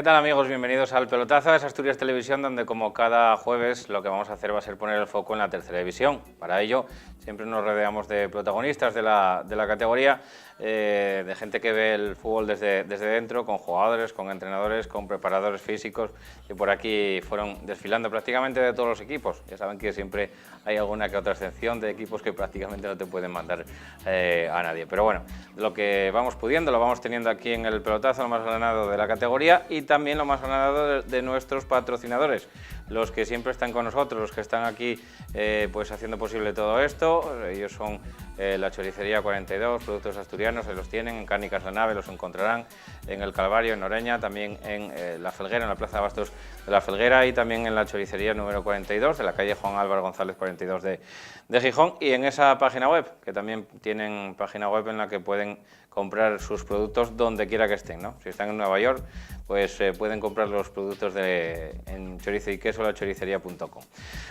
¿Qué tal, amigos? Bienvenidos al Pelotazo de Asturias Televisión, donde como cada jueves lo que vamos a hacer va a ser poner el foco en la tercera división. Para ello siempre nos rodeamos de protagonistas de la categoría, de gente que ve el fútbol desde dentro, con jugadores, con entrenadores, con preparadores físicos, que por aquí fueron desfilando prácticamente de todos los equipos. Ya saben que siempre hay alguna que otra excepción de equipos que prácticamente no te pueden mandar a nadie. Pero bueno, lo que vamos pudiendo lo vamos teniendo aquí en el Pelotazo, lo más ganado de la categoría, y también lo más ganado de nuestros patrocinadores, los que siempre están con nosotros, los que están aquí pues haciendo posible todo esto. Ellos son la Choricería 42, productos asturianos, se los tienen en Cárnicas La Nave, los encontrarán en el Calvario, en Oreña, también en La Felguera, en la Plaza de Abastos de La Felguera, y también en la Choricería número 42 de la calle Juan Álvaro González 42 de Gijón, y en esa página web, que también tienen página web en la que pueden comprar sus productos donde quiera que estén, ¿no? Si están en Nueva York, pues pueden comprar los productos en Chorizo y Queso, lachoricería.com.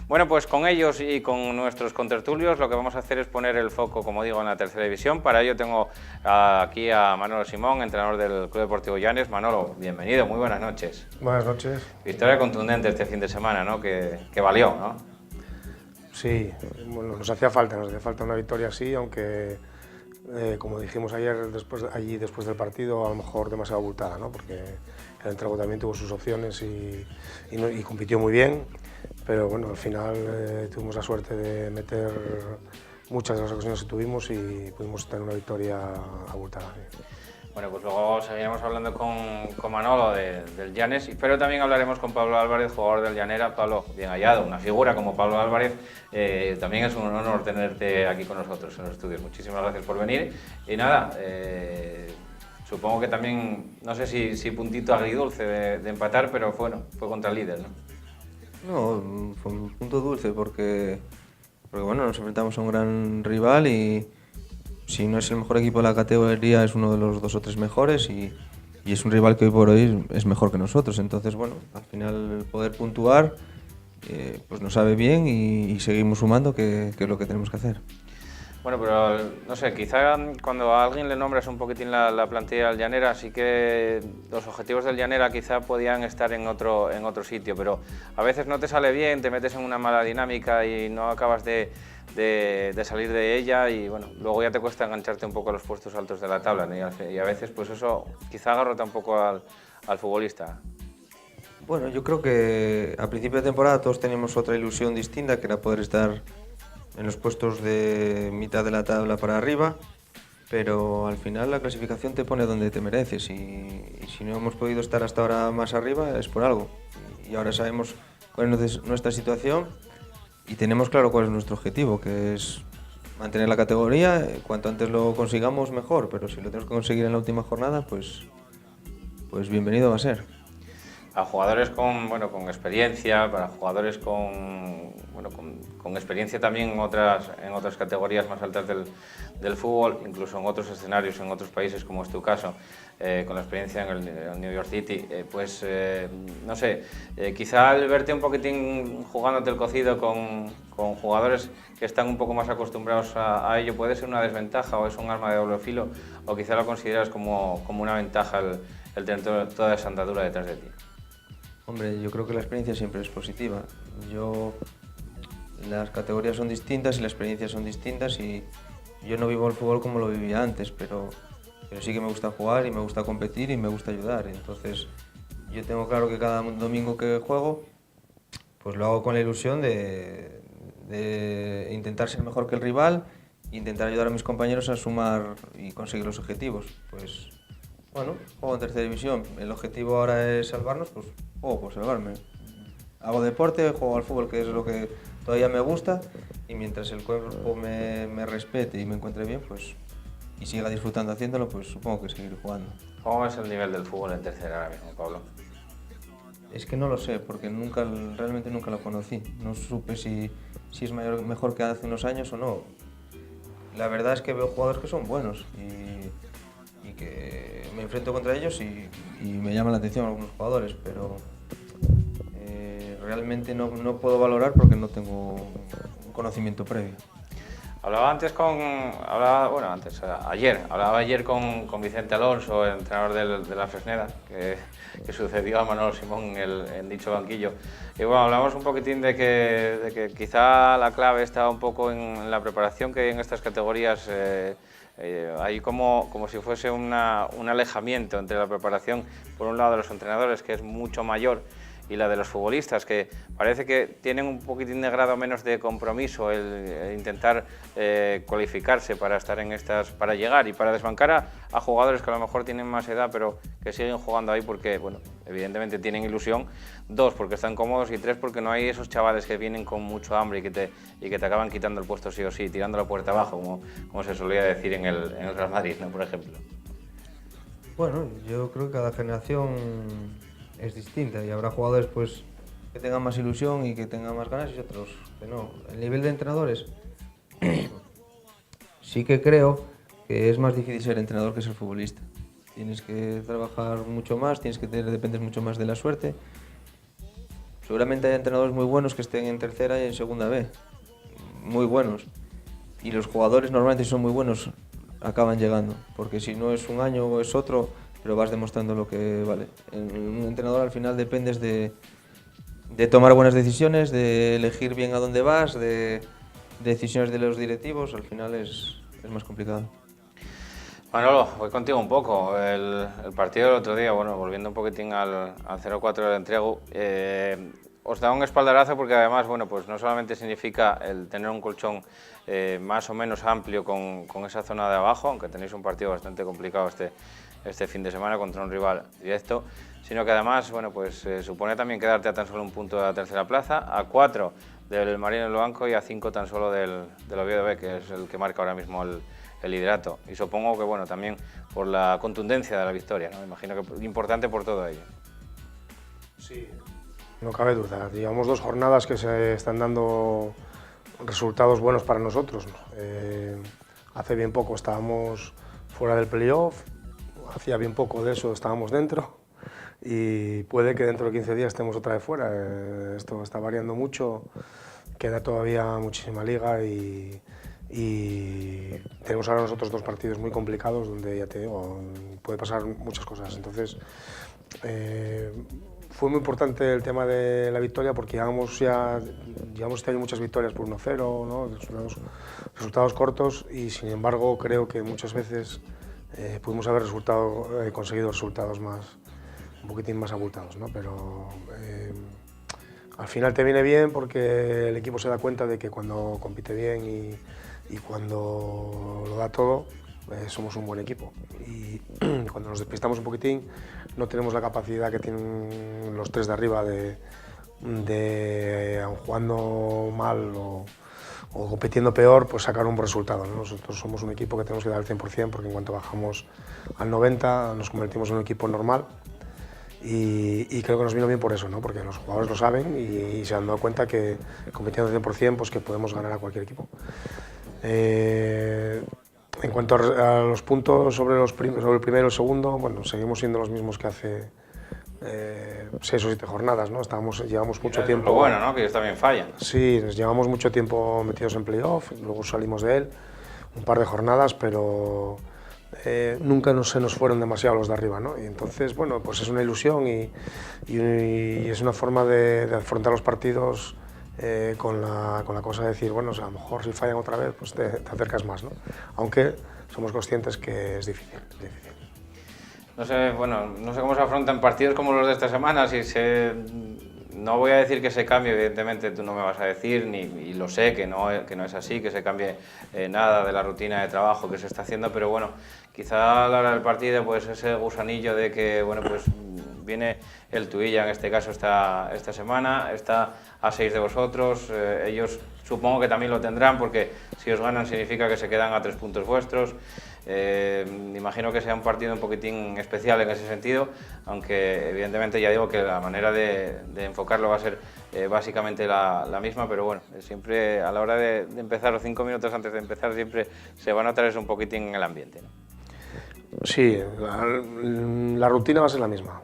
Bueno, pues con ellos y con nuestros contertulios lo que vamos a hacer es poner el foco, como digo, en la tercera división. Para ello tengo aquí a Manolo Simón, entrenador del Club Deportivo Llanes. Manolo, bienvenido, muy buenas noches. Buenas noches. Victoria contundente este fin de semana, ¿no? Que valió, ¿no? Sí, bueno, nos hacía falta una victoria así, aunque como dijimos ayer después del partido, a lo mejor demasiado abultada, ¿no? Porque el Entrego también tuvo sus opciones y compitió muy bien, pero bueno, al final tuvimos la suerte de meter muchas de las ocasiones que tuvimos y pudimos tener una victoria abultada. Sí. Bueno, pues luego seguiremos hablando con Manolo del Llanes, pero también hablaremos con Pablo Álvarez, jugador del Llanera. Pablo, bien hallado, una figura como Pablo Álvarez. También es un honor tenerte aquí con nosotros en los estudios. Muchísimas gracias por venir. Y nada, supongo que también, no sé si puntito agridulce de empatar, pero bueno, fue contra el líder, ¿no? No, fue un punto dulce porque bueno, nos enfrentamos a un gran rival y si no es el mejor equipo de la categoría, es uno de los 2 o 3 mejores y es un rival que hoy por hoy es mejor que nosotros. Entonces, bueno, al final poder puntuar pues nos sabe bien y seguimos sumando, que es lo que tenemos que hacer. Bueno, pero no sé, quizá cuando a alguien le nombras un poquitín la plantilla del Llanera, sí que los objetivos del Llanera quizá podían estar en otro sitio, pero a veces no te sale bien, te metes en una mala dinámica y no acabas de salir de ella, y bueno, luego ya te cuesta engancharte un poco a los puestos altos de la tabla, ¿no? Y a veces pues eso quizá agarrota un poco al futbolista. Bueno, yo creo que a principio de temporada todos teníamos otra ilusión distinta, que era poder estar en los puestos de mitad de la tabla para arriba, pero al final la clasificación te pone donde te mereces y si no hemos podido estar hasta ahora más arriba es por algo. Y ahora sabemos cuál es nuestra situación y tenemos claro cuál es nuestro objetivo, que es mantener la categoría. Cuanto antes lo consigamos mejor, pero si lo tenemos que conseguir en la última jornada, pues bienvenido va a ser. A jugadores con experiencia, para jugadores con experiencia también en otras categorías más altas del fútbol, incluso en otros escenarios, en otros países, como es tu caso, con la experiencia en el New York City, no sé, quizá al verte un poquitín jugándote el cocido con jugadores que están un poco más acostumbrados a ello, puede ser una desventaja o es un arma de doble filo, o quizá lo consideras como una ventaja el tener toda esa andadura detrás de ti. Hombre, yo creo que la experiencia siempre es positiva. Las categorías son distintas y las experiencias son distintas y yo no vivo el fútbol como lo vivía antes, pero sí que me gusta jugar y me gusta competir y me gusta ayudar. Entonces, yo tengo claro que cada domingo que juego, pues lo hago con la ilusión de intentar ser mejor que el rival e intentar ayudar a mis compañeros a sumar y conseguir los objetivos. Pues bueno, juego en tercera división. El objetivo ahora es salvarnos, pues juego por salvarme. Hago deporte, juego al fútbol, que es lo que todavía me gusta, y mientras el cuerpo me respete y me encuentre bien, pues y siga disfrutando haciéndolo, pues supongo que seguiré jugando. ¿Cómo es el nivel del fútbol en tercera ahora mismo, Pablo? Es que no lo sé, porque realmente nunca lo conocí. No supe si es mejor que hace unos años o no. La verdad es que veo jugadores que son buenos y que me enfrento contra ellos y me llaman la atención algunos jugadores, pero realmente no puedo valorar porque no tengo un conocimiento previo. Ayer hablaba con Vicente Alonso, el entrenador de la Fresneda, que sucedió a Manolo Simón en dicho banquillo. Y bueno, hablamos un poquitín de que quizá la clave está un poco en la preparación que hay en estas categorías. Hay como si fuese un alejamiento entre la preparación, por un lado, de los entrenadores, que es mucho mayor, y la de los futbolistas, que parece que tienen un poquitín de grado menos de compromiso el intentar cualificarse para estar en estas, para llegar y para desbancar a jugadores que a lo mejor tienen más edad, pero que siguen jugando ahí porque, bueno, evidentemente tienen ilusión. 2, porque están cómodos, y 3, porque no hay esos chavales que vienen con mucho hambre y que te acaban quitando el puesto sí o sí, tirando la puerta abajo, como se solía decir en el Real Madrid, ¿no?, por ejemplo. Bueno, yo creo que cada generación es distinta y habrá jugadores pues que tengan más ilusión y que tengan más ganas y otros que no. El nivel de entrenadores sí que creo que es más difícil ser entrenador que ser futbolista. Tienes que trabajar mucho más, dependes mucho más de la suerte. Seguramente hay entrenadores muy buenos que estén en tercera y en segunda B, muy buenos. Y los jugadores normalmente, si son muy buenos, acaban llegando, porque si no es un año o es otro, pero vas demostrando lo que vale. En un entrenador al final dependes de tomar buenas decisiones, de elegir bien a dónde vas, de decisiones de los directivos, al final es más complicado. Manolo, voy contigo un poco. El partido del otro día, bueno, volviendo un poquitín al 0-4 del entrego, os da un espaldarazo porque además, bueno, pues no solamente significa el tener un colchón más o menos amplio con esa zona de abajo, aunque tenéis un partido bastante complicado este fin de semana contra un rival directo, sino que además, bueno, pues supone también quedarte a tan solo un punto de la tercera plaza, a 4 del Marino en Loanco y a 5 tan solo del Oviedo B, que es el que marca ahora mismo el liderato. Y supongo que, bueno, también por la contundencia de la victoria, ¿no? Me imagino que importante por todo ello. Sí, no cabe duda. Llevamos 2 jornadas que se están dando resultados buenos para nosotros, ¿no? Hace bien poco estábamos fuera del playoff, hacía bien poco de eso estábamos dentro, y puede que dentro de 15 días estemos otra vez fuera. Esto está variando mucho, queda todavía muchísima liga y tenemos ahora nosotros 2 partidos muy complicados donde, ya te digo, puede pasar muchas cosas. Entonces, fue muy importante el tema de la victoria porque llevamos este año muchas victorias por 1-0, ¿no? Resultados cortos, y sin embargo creo que muchas veces pudimos haber conseguido resultados un poquitín más abultados, ¿no? Pero al final te viene bien porque el equipo se da cuenta de que cuando compite bien y cuando lo da todo, somos un buen equipo. Y cuando nos despistamos un poquitín, no tenemos la capacidad que tienen los 3 de arriba de aun jugando mal o compitiendo peor, pues sacar un buen resultado, ¿no? Nosotros somos un equipo que tenemos que dar el 100%, porque en cuanto bajamos al 90% nos convertimos en un equipo normal, y creo que nos vino bien por eso, ¿no? Porque los jugadores lo saben y se han dado cuenta que compitiendo al 100% pues que podemos ganar a cualquier equipo. En cuanto a los puntos sobre el primero y el segundo, bueno, seguimos siendo los mismos que hace 6 o 7 jornadas, ¿no? Llevamos mucho tiempo... Lo bueno, ¿no? Que ellos también fallan. Sí, llevamos mucho tiempo metidos en playoff, luego salimos de él, un par de jornadas, pero nunca se nos fueron demasiado los de arriba, ¿no? Y entonces, bueno, pues es una ilusión y es una forma de afrontar los partidos con la cosa de decir, bueno, o sea, a lo mejor si fallan otra vez, pues te acercas más, ¿no? Aunque somos conscientes que es difícil. No sé cómo se afrontan partidos como los de esta semana, no voy a decir que se cambie, evidentemente tú no me vas a decir, y lo sé que no es así, que se cambie nada de la rutina de trabajo que se está haciendo, pero bueno, quizá a la hora del partido, pues ese gusanillo de que, bueno, pues viene el Tuilla, en este caso esta semana, está a 6 de vosotros, ellos supongo que también lo tendrán, porque si os ganan significa que se quedan a 3 puntos vuestros. Imagino que sea un partido un poquitín especial en ese sentido, aunque evidentemente ya digo que la manera de enfocarlo va a ser básicamente la misma, pero bueno, siempre a la hora de empezar, o 5 minutos antes de empezar, siempre se va a notar eso un poquitín en el ambiente, ¿no? Sí, la rutina va a ser la misma,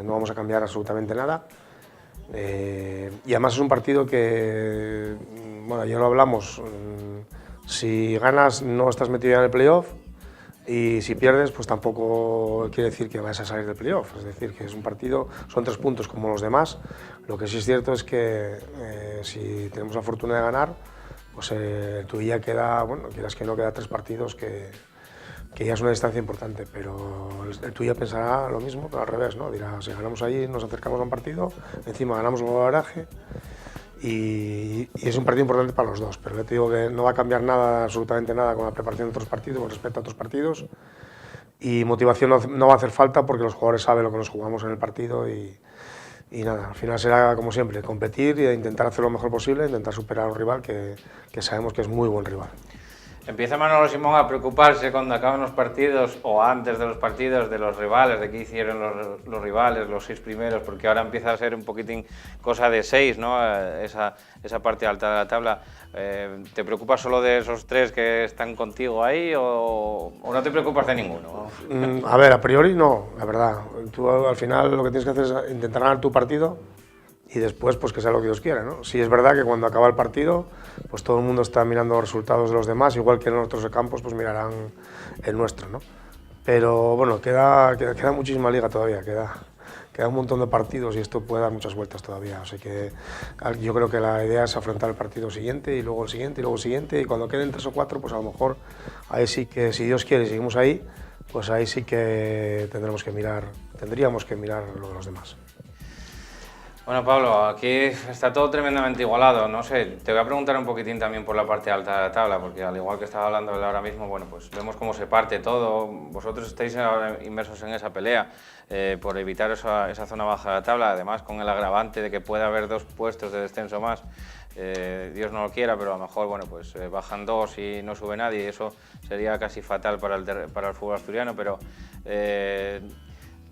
no vamos a cambiar absolutamente nada, y además es un partido que, bueno, ya lo hablamos, Si ganas no estás metido ya en el playoff y si pierdes pues tampoco quiere decir que vayas a salir del playoff, es decir, que es un partido, son 3 puntos como los demás. Lo que sí es cierto es que si tenemos la fortuna de ganar, pues el Tuilla queda, bueno, quieras que no, queda 3 partidos que ya es una distancia importante, pero el Tuilla pensará lo mismo, pero al revés, ¿no? Dirá, si ganamos allí, nos acercamos a un partido, encima ganamos el baraje y es un partido importante para los dos, pero ya te digo que no va a cambiar nada, absolutamente nada con la preparación de otros partidos, con respecto a otros partidos, y motivación no va a hacer falta porque los jugadores saben lo que nos jugamos en el partido y nada, al final será como siempre, competir e intentar hacer lo mejor posible, intentar superar a un rival que sabemos que es muy buen rival. ¿Empieza Manolo Simón a preocuparse cuando acaban los partidos o antes de los partidos de los rivales, de qué hicieron los rivales, los 6 primeros? Porque ahora empieza a ser un poquitín cosa de 6, ¿no? Esa parte alta de la tabla. ¿Te preocupas solo de esos 3 que están contigo ahí o no te preocupas de ninguno? A ver, a priori no, la verdad. Tú al final lo que tienes que hacer es intentar ganar tu partido y después pues que sea lo que Dios quiera, ¿no? Sí es verdad que cuando acaba el partido pues todo el mundo está mirando los resultados de los demás, igual que en otros campos pues mirarán el nuestro, ¿no? Pero bueno, queda muchísima liga todavía, queda un montón de partidos y esto puede dar muchas vueltas todavía, así que yo creo que la idea es afrontar el partido siguiente y luego el siguiente y luego el siguiente, y cuando queden 3 o 4 pues a lo mejor ahí sí que, si Dios quiere y seguimos ahí, pues ahí sí que tendríamos que mirar lo de los demás. Bueno, Pablo, aquí está todo tremendamente igualado, no sé, te voy a preguntar un poquitín también por la parte alta de la tabla, porque al igual que estaba hablando él ahora mismo, bueno, pues vemos cómo se parte todo, vosotros estáis ahora inmersos en esa pelea por evitar esa zona baja de la tabla, además con el agravante de que puede haber 2 puestos de descenso más, Dios no lo quiera, pero a lo mejor, bueno, pues bajan 2 y no sube nadie, y eso sería casi fatal para el fútbol asturiano, pero...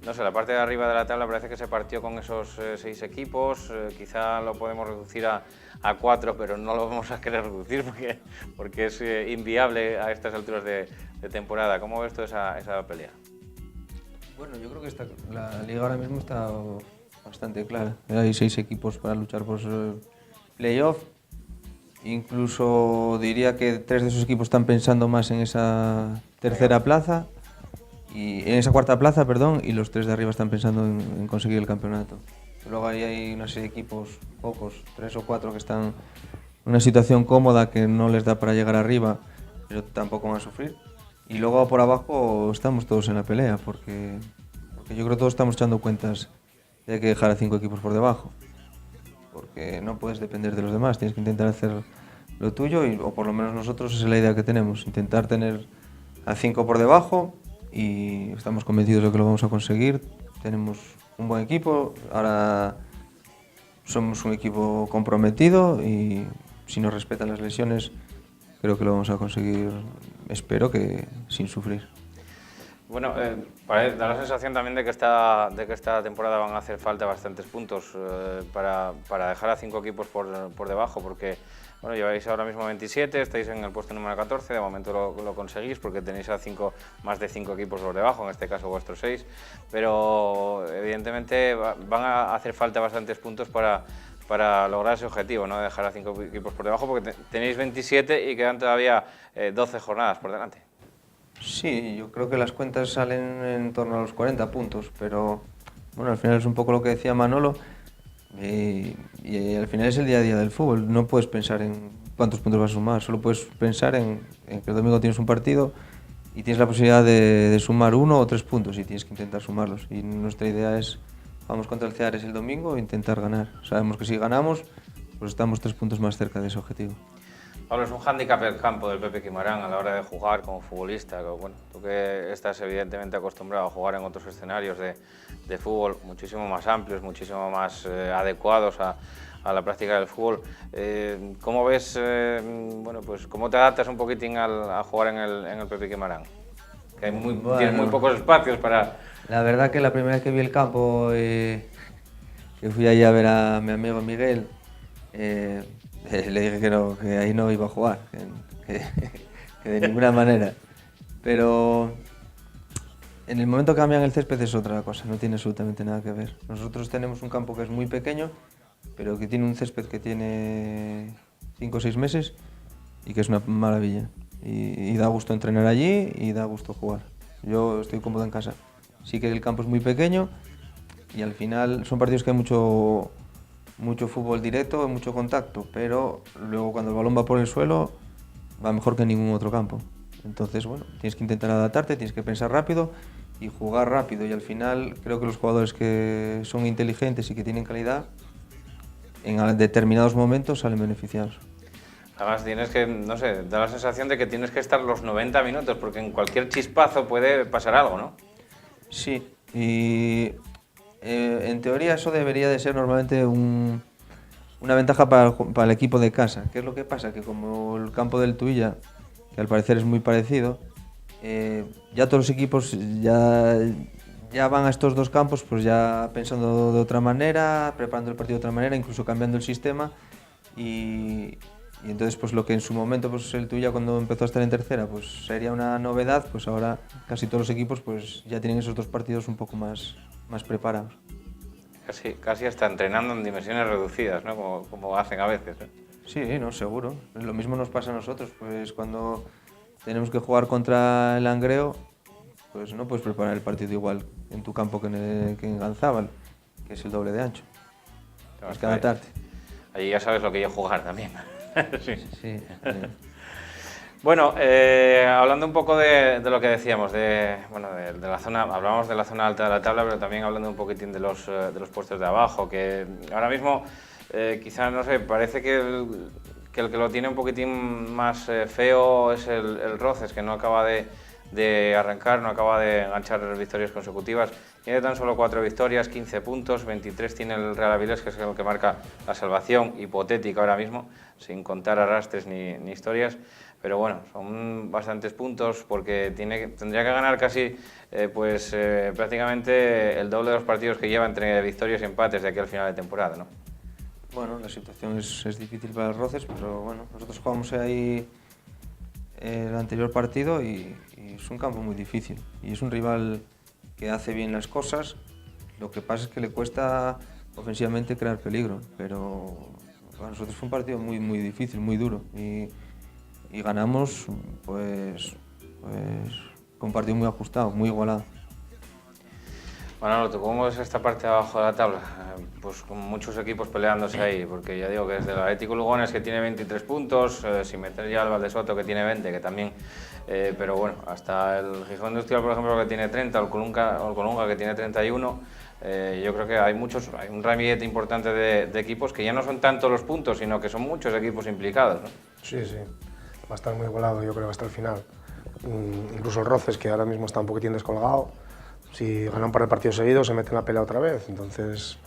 no sé, la parte de arriba de la tabla parece que se partió con esos 6 equipos, quizá lo podemos reducir a 4, pero no lo vamos a querer reducir porque es inviable a estas alturas de temporada. ¿Cómo ves tú esa pelea? Bueno, yo creo que la liga ahora mismo está bastante clara. Hay 6 equipos para luchar por playoff. Incluso diría que 3 de esos equipos están pensando más en esa tercera plaza. Y en esa cuarta plaza, perdón, y los 3 de arriba están pensando en conseguir el campeonato. Luego ahí hay una serie de equipos, pocos, 3 o 4 que están en una situación cómoda que no les da para llegar arriba, pero tampoco van a sufrir. Y luego por abajo estamos todos en la pelea, porque yo creo que todos estamos echando cuentas de que hay que dejar a 5 equipos por debajo. Porque no puedes depender de los demás, tienes que intentar hacer lo tuyo, o por lo menos nosotros esa es la idea que tenemos, intentar tener a 5 por debajo. Y estamos convencidos de que lo vamos a conseguir. Tenemos un buen equipo, ahora somos un equipo comprometido y si nos respetan las lesiones creo que lo vamos a conseguir, espero que sin sufrir. Bueno, da la sensación también de que esta temporada van a hacer falta bastantes puntos para dejar a 5 equipos por debajo, porque bueno, lleváis ahora mismo 27, estáis en el puesto número 14, de momento lo conseguís porque tenéis a más de 5 equipos por debajo, en este caso vuestros 6, pero evidentemente van a hacer falta bastantes puntos para lograr ese objetivo, ¿no? De dejar a 5 equipos por debajo, porque tenéis 27 y quedan todavía 12 jornadas por delante. Sí, yo creo que las cuentas salen en torno a los 40 puntos, pero bueno, al final es un poco lo que decía Manolo, y al final es el día a día del fútbol. No puedes pensar en cuántos puntos vas a sumar, solo puedes pensar en que el domingo tienes un partido y tienes la posibilidad de sumar 1 o 3 puntos y tienes que intentar sumarlos. Y nuestra idea es, vamos contra el Ceares el domingo e intentar ganar. Sabemos que si ganamos, pues estamos 3 puntos más cerca de ese objetivo. Pablo, es un hándicap el campo del Pepe Quimarán a la hora de jugar como futbolista. Bueno, tú que estás evidentemente acostumbrado a jugar en otros escenarios de fútbol muchísimo más amplios, muchísimo más adecuados a la práctica del fútbol. ¿Cómo ves, bueno, pues cómo te adaptas un poquitín a jugar en el Pepe Quimarán? Que tienes muy pocos espacios para... La verdad que la primera vez que vi el campo, que fui allí a ver a mi amigo Miguel, le dije que ahí no iba a jugar, que de ninguna manera. Pero en el momento que cambian el césped es otra cosa, no tiene absolutamente nada que ver. Nosotros tenemos un campo que es muy pequeño, pero que tiene un césped que tiene 5 o 6 meses y que es una maravilla. Y da gusto entrenar allí y da gusto jugar. Yo estoy cómodo en casa. Sí que el campo es muy pequeño y al final son partidos que hay mucho fútbol directo, mucho contacto, pero luego cuando el balón va por el suelo va mejor que en ningún otro campo. Entonces, bueno, tienes que intentar adaptarte, tienes que pensar rápido y jugar rápido, y al final creo que los jugadores que son inteligentes y que tienen calidad en determinados momentos salen beneficiados. Además tienes que, no sé, da la sensación de que tienes que estar los 90 minutos, porque en cualquier chispazo puede pasar algo, ¿no? Sí, y en teoría eso debería de ser normalmente una ventaja para el equipo de casa. ¿Qué es lo que pasa? Que como el campo del Tuilla, que al parecer es muy parecido, ya todos los equipos ya van a estos dos campos pues ya pensando de otra manera, preparando el partido de otra manera, incluso cambiando el sistema, y entonces pues lo que en su momento pues el Tuilla cuando empezó a estar en tercera pues sería una novedad, pues ahora casi todos los equipos pues ya tienen esos dos partidos un poco más preparados. Casi hasta entrenando en dimensiones reducidas, ¿no? Como hacen a veces, ¿eh? Sí, no, seguro. Lo mismo nos pasa a nosotros, pues cuando tenemos que jugar contra el Langreo, pues no puedes preparar el partido igual en tu campo que en Ganzábal, que es el doble de ancho. Tienes que adaptarte. Allí ya sabes lo que yo jugar también. Sí. Bueno, hablando un poco de lo que decíamos, de la zona, hablábamos de la zona alta de la tabla, pero también hablando un poquitín de los puestos de abajo, que ahora mismo quizá, no sé, parece que el que lo tiene un poquitín más feo es el Roces, que no acaba de arrancar, no acaba de enganchar victorias consecutivas. Tiene tan solo 4 victorias, 15 puntos, 23 tiene el Real Avilés, que es el que marca la salvación hipotética ahora mismo, sin contar arrastres ni historias. Pero bueno, son bastantes puntos porque tendría que ganar casi prácticamente el doble de los partidos que lleva entre victorias y empates de aquí al final de temporada, ¿no? Bueno, la situación es difícil para el Roces, pero bueno, nosotros jugamos ahí el anterior partido y es un campo muy difícil y es un rival que hace bien las cosas. Lo que pasa es que le cuesta ofensivamente crear peligro, pero para nosotros fue un partido muy difícil, muy duro y ganamos pues con un partido muy ajustado, muy igualado. Manolo, ¿cómo es esta parte de abajo de la tabla? Pues con muchos equipos peleándose ahí, porque ya digo que desde el Atlético Lugones, que tiene 23 puntos, sin meter ya al Valdesoto, que tiene 20, que también, pero bueno, hasta el Gijón Industrial, por ejemplo, que tiene 30, o el Colunga, que tiene 31, yo creo que hay un ramillete importante de equipos que ya no son tanto los puntos, sino que son muchos equipos implicados, ¿no? Sí, va a estar muy igualado, yo creo, hasta el final. Incluso el Roces, que ahora mismo está un poquitín descolgado, si gana un par de partidos seguidos se mete en la pelea otra vez, entonces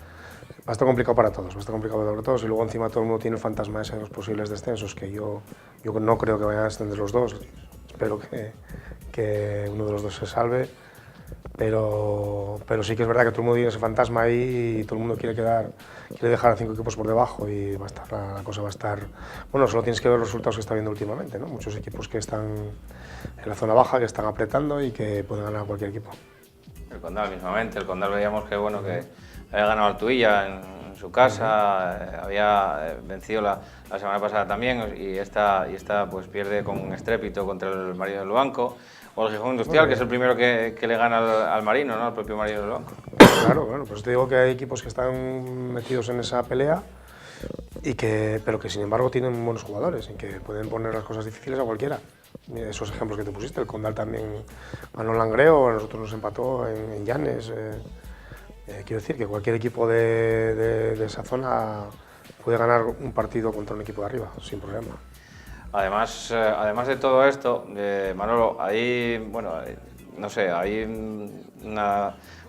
va a estar complicado para todos, y luego encima todo el mundo tiene el fantasma ese de los posibles descensos, que yo no creo que vayan a descender los dos, espero que uno de los dos se salve, pero sí que es verdad que todo el mundo tiene ese fantasma ahí y todo el mundo quiere dejar a 5 equipos por debajo y la cosa va a estar... Bueno, solo tienes que ver los resultados que está viendo últimamente, ¿no? Muchos equipos que están en la zona baja, que están apretando y que pueden ganar a cualquier equipo. El Condal mismamente, el Condal veíamos que había ganado al Tuilla en su casa, había vencido la semana pasada también y esta pues pierde con estrépito contra el Marino del Luanco, o el Gijón Industrial, que es el primero que le gana al Marino, ¿no? Al propio Marino del Luanco. Claro, bueno, pues te digo que hay equipos que están metidos en esa pelea pero que sin embargo tienen buenos jugadores y que pueden poner las cosas difíciles a cualquiera. Esos ejemplos que te pusiste, el Condal también ganó el Langreo, a nosotros nos empató en Llanes. Quiero decir que cualquier equipo de esa zona puede ganar un partido contra un equipo de arriba, sin problema. Además de todo esto, Manolo, hay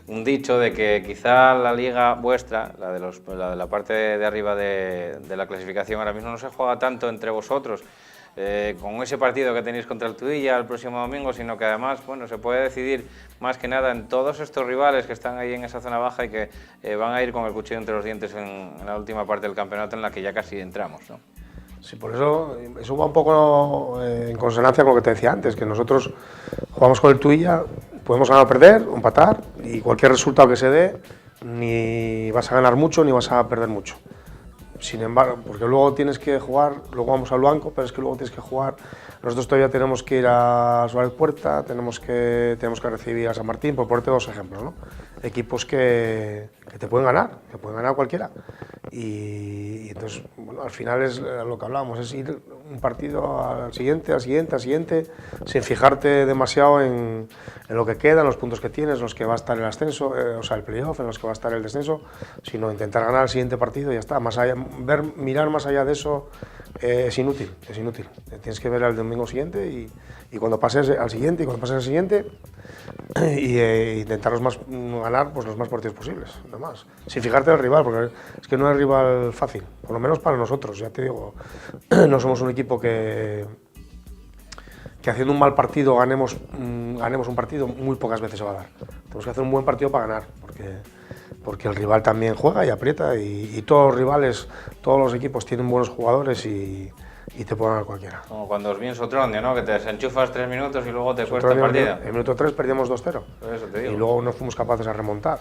un dicho de que quizá la liga vuestra, la de la parte de arriba de la clasificación, ahora mismo no se juega tanto entre vosotros con ese partido que tenéis contra el Tuilla el próximo domingo, sino que además se puede decidir más que nada en todos estos rivales que están ahí en esa zona baja y que van a ir con el cuchillo entre los dientes en la última parte del campeonato en la que ya casi entramos, ¿no? Sí, por eso va un poco en consonancia con lo que te decía antes, que nosotros jugamos con el Tuilla, podemos ganar o perder, o empatar, y cualquier resultado que se dé, ni vas a ganar mucho ni vas a perder mucho. sin embargo, porque luego tienes que jugar, luego vamos al banco, pero es que luego tienes que jugar. Nosotros todavía tenemos que ir a Suárez Puerta, tenemos que recibir a San Martín, por ponerte dos ejemplos, ¿no? Equipos que te pueden ganar cualquiera. Y entonces, bueno, al final es lo que hablábamos, es ir un partido al siguiente, sin fijarte demasiado en lo que queda, en los puntos que tienes, en los que va a estar el ascenso, o sea, el playoff, en los que va a estar el descenso, sino intentar ganar el siguiente partido y ya está. Más allá, mirar más allá de eso es inútil. Tienes que ver al domingo siguiente y cuando pases al siguiente intentar ganar pues, los más partidos posibles, nada más. Sin fijarte en el rival, porque es que no es rival fácil, por lo menos para nosotros, ya te digo, no somos un equipo que haciendo un mal partido ganemos un partido, muy pocas veces se va a dar. Tenemos que hacer un buen partido para ganar, porque el rival también juega y aprieta y todos los rivales, todos los equipos tienen buenos jugadores y te pueden ganar cualquiera. Como cuando os vi en Sotrondio, ¿no? Que te desenchufas 3 minutos y luego te cuesta el partido. En el minuto 3 perdíamos 2-0 y luego no fuimos capaces de remontar.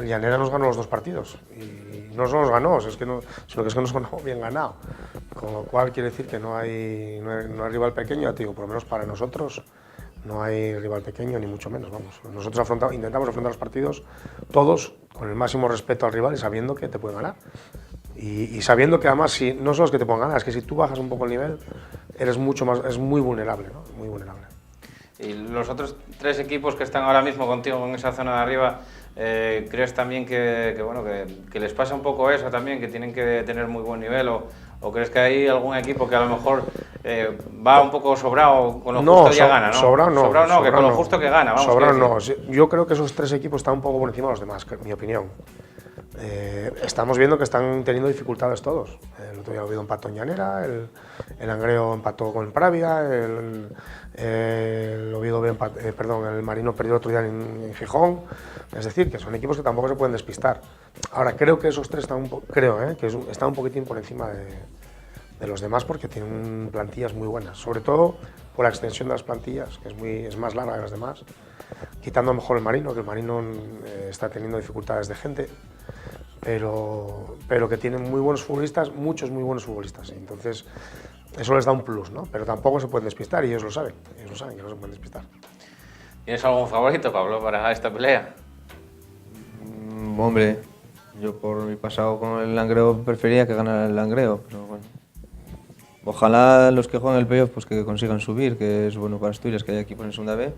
Llanera nos ganó los 2 partidos y no solo nos ganó, sino que nos ganó bien ganado. Con lo cual quiere decir que no hay rival pequeño, ya te digo, por lo menos para nosotros no hay rival pequeño ni mucho menos, vamos. Nosotros intentamos afrontar los partidos todos con el máximo respeto al rival y sabiendo que te pueden ganar. Y sabiendo que además no solo es que te puedan ganar, es que si tú bajas un poco el nivel es muy vulnerable, ¿no? Muy vulnerable. Y los otros 3 equipos que están ahora mismo contigo en esa zona de arriba, ¿crees también que les pasa un poco eso también, que tienen que tener muy buen nivel o crees que hay algún equipo que a lo mejor va un poco sobrado, con lo justo ya gana, ¿no? Sobrado no, que con lo justo que gana, vamos. Sobrado no, yo creo que esos 3 equipos están un poco por encima de los demás, en mi opinión. Estamos viendo que están teniendo dificultades todos. El otro día el Oviedo empató en Llanera, el Langreo empató con el Pravia, el Marino perdió el otro día en Gijón. Es decir, que son equipos que tampoco se pueden despistar. Ahora, creo que esos 3 están un poquitín por encima de los demás porque tienen plantillas muy buenas, sobre todo por la extensión de las plantillas, que es más larga que las demás, quitando a lo mejor el Marino, que el Marino está teniendo dificultades de gente, pero que tienen muy buenos futbolistas, muchos muy buenos futbolistas, entonces eso les da un plus, ¿no? Pero tampoco se pueden despistar y ellos lo saben que no se pueden despistar. ¿Tienes algún favorito, Pablo, para esta pelea? Hombre, yo por mi pasado con el Langreo prefería que ganara el Langreo, pero bueno. Ojalá los que juegan el playoff pues que consigan subir, que es bueno para Asturias, que hay equipos en segunda B.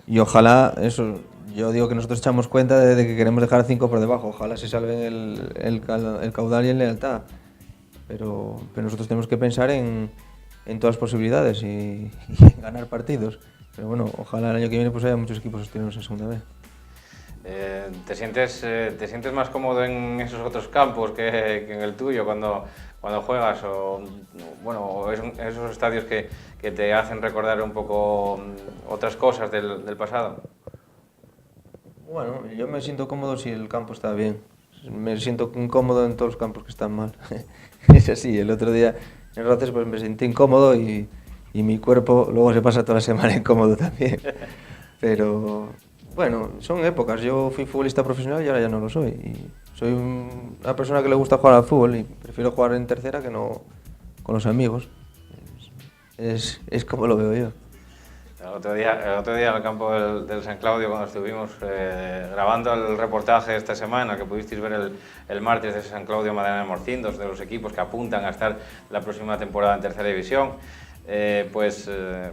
Y ojalá, eso, yo digo que nosotros echamos cuenta de que queremos dejar a 5 por debajo. Ojalá se salven el caudal y el lealtad. Pero nosotros tenemos que pensar en todas las posibilidades y ganar partidos. Pero bueno, ojalá el año que viene pues haya muchos equipos asturianos en segunda B. ¿Te sientes más cómodo en esos otros campos que en el tuyo cuando juegas o esos estadios que te hacen recordar un poco otras cosas del pasado? Bueno, yo me siento cómodo si el campo está bien. Me siento incómodo en todos los campos que están mal. Es así, el otro día en Roces pues me sentí incómodo y mi cuerpo luego se pasa toda la semana incómodo también. Pero bueno, son épocas. Yo fui futbolista profesional y ahora ya no lo soy. Y soy una persona que le gusta jugar al fútbol y prefiero jugar en tercera que no con los amigos. Es como lo veo yo. El otro día en el campo del San Claudio, cuando estuvimos grabando el reportaje de esta semana, que pudisteis ver el martes de San Claudio Madalena de Morcín, dos de los equipos que apuntan a estar la próxima temporada en tercera división,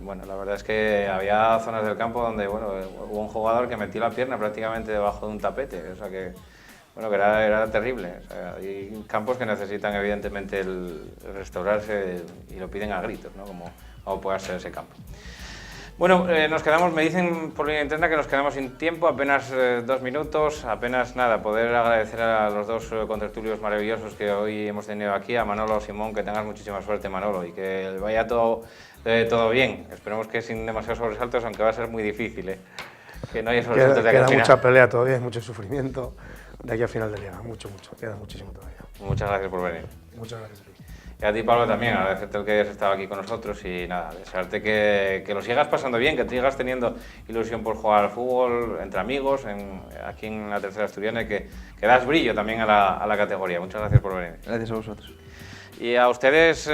bueno, la verdad es que había zonas del campo donde hubo un jugador que metió la pierna prácticamente debajo de un tapete, o sea que era terrible. O sea, hay campos que necesitan evidentemente el restaurarse y lo piden a gritos, ¿no? Como pueda ser ese campo. Bueno, me dicen por línea interna que nos quedamos sin tiempo, apenas 2 minutos, apenas nada, poder agradecer a los 2 contertulios maravillosos que hoy hemos tenido aquí, a Manolo, Simón, que tengas muchísima suerte, Manolo, y que vaya todo bien. Esperemos que sin demasiados sobresaltos, aunque va a ser muy difícil, que no haya sobresaltos de aquí al final. Queda mucha pelea todavía, mucho sufrimiento de aquí a final de liga, mucho, queda muchísimo todavía. Muchas gracias por venir. Muchas gracias a ti. Y a ti, Pablo, también, agradecerte el que hayas estado aquí con nosotros y nada, desearte que lo sigas pasando bien, que sigas teniendo ilusión por jugar al fútbol entre amigos, aquí en la Tercera Asturiana, y que das brillo también a la categoría. Muchas gracias por venir. Gracias a vosotros. Y a ustedes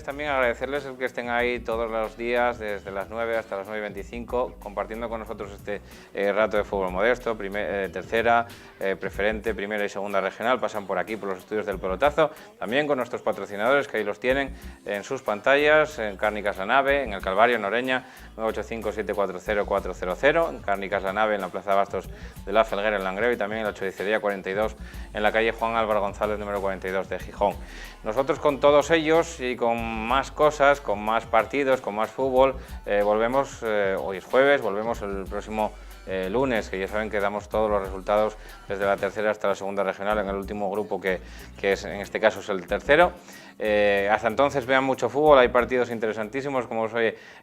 también agradecerles el que estén ahí todos los días, desde las 9 hasta las 9:25, compartiendo con nosotros este rato de fútbol modesto, tercera, preferente, primera y segunda regional. Pasan por aquí, por los estudios del Pelotazo, también con nuestros patrocinadores, que ahí los tienen en sus pantallas, en Cárnicas La Nave, en el Calvario, en Oreña, 985-740-400, en Cárnicas La Nave, en la Plaza de Bastos de la Felguera, en Langreo, y también en la Choricería 42, en la calle Juan Álvaro González, número 42 de Gijón. Nosotros con todos ellos y con más cosas, con más partidos, con más fútbol, volvemos, hoy es jueves, volvemos el próximo lunes, que ya saben que damos todos los resultados desde la tercera hasta la segunda regional en el último grupo que es, en este caso es el tercero. Hasta entonces vean mucho fútbol, hay partidos interesantísimos como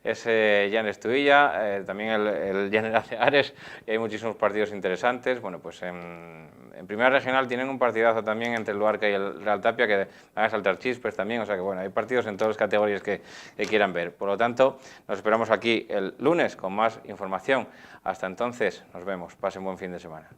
es Llanes Tuilla, también el Llanes Ares, y hay muchísimos partidos interesantes. Bueno, pues en primera regional tienen un partidazo también entre el Luarca y el Real Tapia, que van a saltar chispes también, o sea que bueno, hay partidos en todas las categorías que quieran ver. Por lo tanto, nos esperamos aquí el lunes con más información. Hasta entonces, nos vemos. Pasen buen fin de semana.